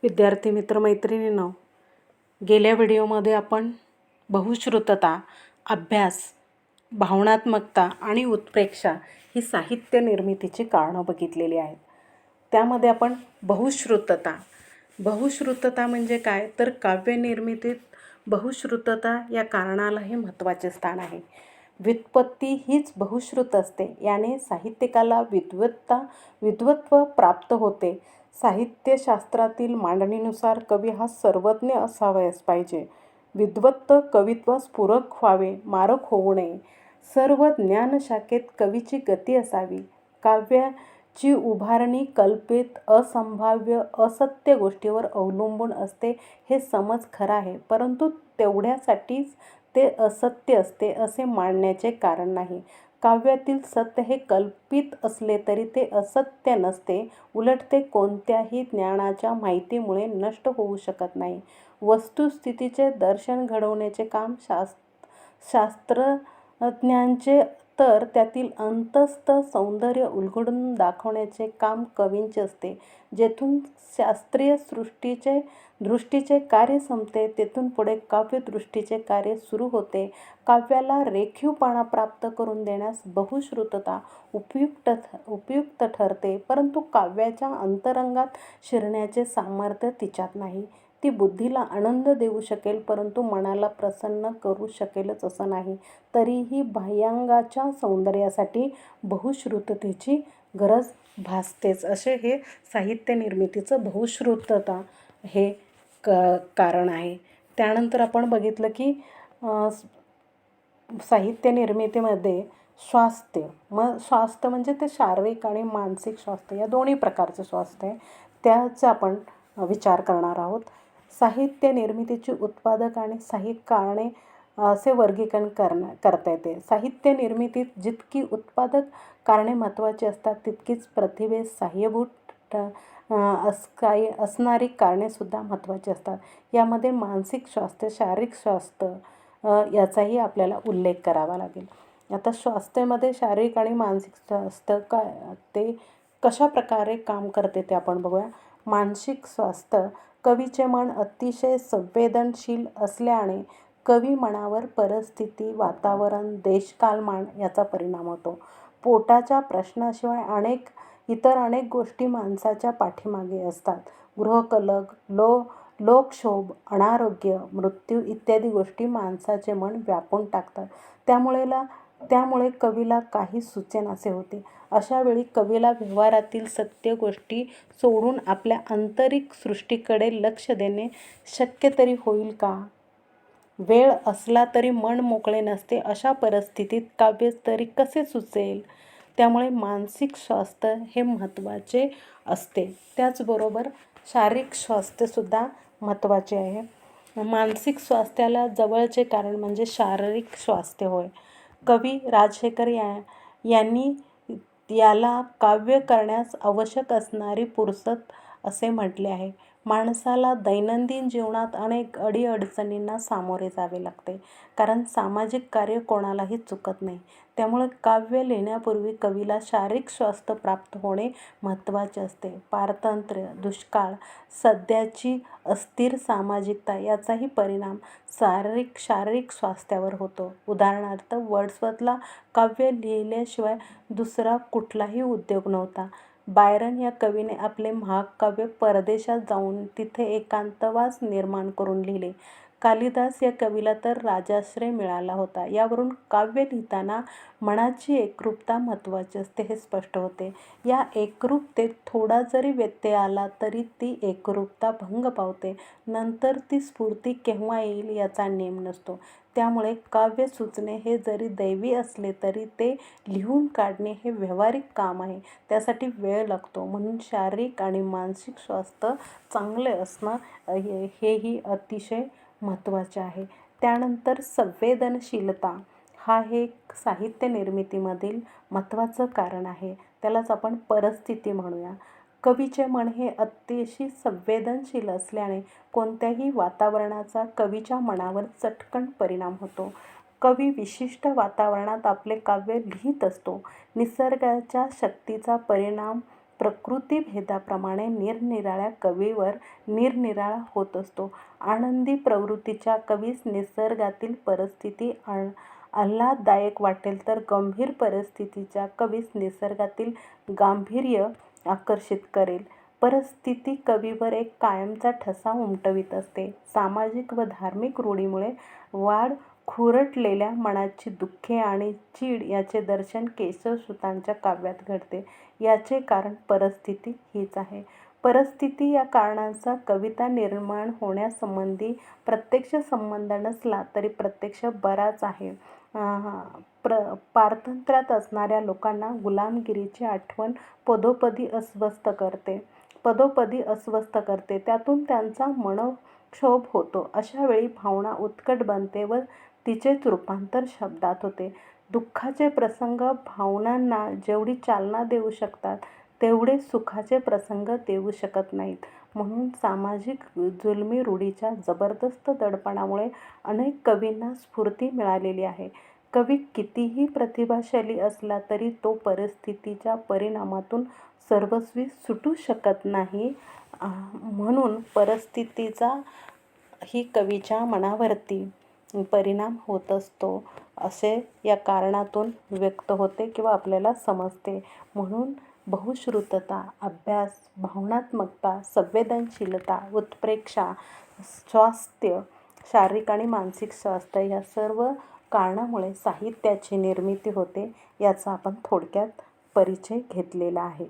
विद्यार्थी मित्र मैत्रिणींनो, गेल्या व्हिडिओमध्ये आपण बहुश्रुतता, अभ्यास, भावनात्मकता आणि उत्प्रेक्षा ही साहित्य निर्मितीची कारणं बघितलेली आहेत. त्यामध्ये आपण बहुश्रुतता म्हणजे काय, तर काव्यनिर्मितीत बहुश्रुतता या कारणालाही महत्त्वाचे स्थान आहे. व्युत्पत्ती हीच बहुश्रुत असते, याने साहित्यिकाला विद्वत्व प्राप्त होते. साहित्यशास्त्रातील मांडणीनुसार कवी हा सर्वज्ञ असावयास पाहिजे. विद्वत्त कवित्वास पूरक व्हावे, मारक होऊ नये. सर्व ज्ञानशाखेत कवीची गती असावी. काव्याची उभारणी कल्पित, असंभाव्य, असत्य गोष्टीवर अवलंबून असते हे समज खरा आहे, परंतु तेवढ्यासाठीच ते असत्य असते असे मानण्याचे कारण नाही. काव्यातील सत्य हे कल्पित असले तरी ते असत्य नसते, उलट ते कोणत्याही ज्ञानाच्या माहितीमुळे नष्ट होऊ शकत नाही. वस्तुस्थितीचे दर्शन घडवण्याचे काम शास्त्रज्ञांचे, तर त्यातील अंतस्थ सौंदर्य उलगडून दाखवण्याचे काम कवींचे असते. जेथून शास्त्रीय दृष्टीचे कार्य संपते, तेथून पुढे काव्यदृष्टीचे कार्य सुरू होते. काव्याला रेखीवपणा प्राप्त करून देण्यास बहुश्रुतता उपयुक्त ठरते, परंतु काव्याच्या अंतरंगात शिरण्याचे सामर्थ्य तिच्यात नाही. ती बुद्धीला आनंद देऊ शकेल, परंतु मनाला प्रसन्न करू शकेलच असं नाही. तरीही बाह्यांगाच्या सौंदर्यासाठी बहुश्रुततेची गरज भासतेच. असे हे साहित्य निर्मितीचं बहुश्रुतता हे कारण आहे. त्यानंतर आपण बघितलं की साहित्य निर्मितीमध्ये स्वास्थ्य म्हणजे ते शारीरिक आणि मानसिक स्वास्थ्य या दोन्ही प्रकारचं स्वास्थ्य आहे, त्याचा आपण विचार करणार आहोत. साहित्य निर्मितीची उत्पादक आणि सहाय्यक कारणे असे वर्गीकरण करता येते. साहित्य निर्मितीत जितकी उत्पादक कारणे महत्त्वाची असतात, तितकीच प्रतिभेस सहाय्यभूत असणारी कारणेसुद्धा महत्त्वाची असतात. यामध्ये मानसिक स्वास्थ्य, शारीरिक स्वास्थ्य याचाही आपल्याला उल्लेख करावा लागेल. आता स्वास्थ्यामध्ये शारीरिक आणि मानसिक स्वास्थ्य ते कशा प्रकारे काम करते ते आपण बघूया. मानसिक स्वास्थ्य, कवीचे मन अतिशय संवेदनशील असल्याने कवी मनावर परिस्थिती, वातावरण, देशकालमान याचा परिणाम होतो. पोटाच्या प्रश्नाशिवाय इतर अनेक गोष्टी माणसाच्या पाठीमागे असतात. गृहकलह, लोकक्षोभ, अनारोग्य, मृत्यू इत्यादी गोष्टी माणसाचे मन व्यापून टाकतात. त्यामुळे कवीला काही सुचेनासे होते. अशा वेळी कवीला व्यवहारातील सत्य गोष्टी सोडून आपल्या आंतरिक सृष्टीकडे लक्ष देणे शक्य तरी होईल का? वेळ असला तरी मन मोकळे नसते. अशा परिस्थितीत काव्य तरी कसे सुचेल? त्यामुळे मानसिक स्वास्थ्य हे महत्त्वाचे असते. त्याचबरोबर शारीरिक स्वास्थ्यसुद्धा महत्त्वाचे आहे. मानसिक स्वास्थ्याला जवळचे कारण म्हणजे शारीरिक स्वास्थ्य होय. कवी राजशेखर यांनी याला काव्य करण्यास आवश्यक असणारी फुरसत असे म्हटले आहे. माणसाला दैनंदिन जीवनात अनेक अडीअडचणींना सामोरे जावे लागते, कारण सामाजिक कार्य कोणालाही चुकत नाही. त्यामुळे काव्य लिहिण्यापूर्वी कवीला शारीरिक स्वास्थ्य प्राप्त होणे महत्त्वाचे असते. पारतंत्र्य, दुष्काळ, सध्याची अस्थिर सामाजिकता याचाही परिणाम शारीरिक स्वास्थ्यावर होतो. उदाहरणार्थ, वर्ड्सवर्थला काव्य लिहिल्याशिवाय दुसरा कुठलाही उद्योग नव्हता. बायरन या कवीने आपले महाकाव्य परदेशात जाऊन तिथे एकांतवास निर्माण करून लिहिले. कालिदास या कवीला तर राजाश्रय मिळाला होता. यावरून काव्य लिहिताना मनाची एकरूपता महत्त्वाची असते हे स्पष्ट होते. या एकरूपतेत थोडा जरी व्यत्यय आला तरी ती एकरूपता भंग पावते. नंतर ती स्फूर्ती केव्हा येईल याचा नेम नसतो. त्यामुळे काव्य सुचणे हे जरी दैवी असले तरी ते लिहून काढणे हे व्यावहारिक काम आहे. त्यासाठी वेळ लागतो. म्हणून शारीरिक आणि मानसिक स्वास्थ्य चांगले असणं हेही अतिशय महत्त्वाचे आहे. त्यानंतर संवेदनशीलता हा एक साहित्य निर्मितीमधील महत्त्वाचं कारण आहे. त्यालाच आपण परिस्थिती म्हणूया. कवीचे मन हे अतिशय संवेदनशील असल्याने कोणत्याही वातावरणाचा कवीच्या मनावर चटकन परिणाम होतो. कवी विशिष्ट वातावरणात आपले काव्य लिहित असतो. निसर्गाच्या शक्तीचा परिणाम प्रकृतीभेदाप्रमाणे निरनिराळ्या कवीवर निरनिराळा होत असतो. आनंदी प्रवृत्तीच्या कवीस निसर्गातील परिस्थिती आल्हाददायक वाटेल तर गंभीर परिस्थितीच्या कवीस निसर्गातील गांभीर्य आकर्षित करेल. परिस्थिती कवीवर एक कायमचा ठसा उमटवीत असते. सामाजिक व धार्मिक रूढीमुळे वाढ खुरटलेल्या मनाची दुःखे आणि चीड याचे दर्शन केशवसुतांच्या काव्यात घडते. याचे कारण परिस्थिती हीच आहे. परिस्थिती या कारणांचा कविता निर्माण होण्यासंबंधी प्रत्यक्ष संबंध नसला तरी प्रत्यक्ष बराच आहे. पारतंत्र्यात असणाऱ्या लोकांना गुलामगिरीची आठवण पदोपदी अस्वस्थ करते. त्यातून त्यांचा मनक्षोभ होतो. अशा वेळी भावना उत्कट बनते व तिचेच रूपांतर शब्दात होते. दुःखाचे प्रसंग भावनांना जेवढी चालना देऊ शकतात तेवढे सुखाचे प्रसंग देऊ शकत नाहीत. म्हणून सामाजिक जुलमी रूढीच्या जबरदस्त दडपणामुळे अनेक कवींना स्फूर्ती मिळालेली आहे. कवी कितीही प्रतिभाशाली असला तरी तो परिस्थितीच्या परिणामातून सर्वस्वी सुटू शकत नाही. म्हणून परिस्थितीचा ही कवीच्या मनावरती परिणाम होत असतो असे या कारणातून व्यक्त होते किंवा आपल्याला समजते. म्हणून बहुश्रुतता, अभ्यास, भावनात्मकता, संवेदनशीलता, उत्प्रेक्षा, स्वास्थ्य, शारीरिक आणि मानसिक स्वास्थ्य या सर्व कारणामुळे साहित्याची निर्मिती होते याचा आपण थोडक्यात परिचय घेतलेला आहे.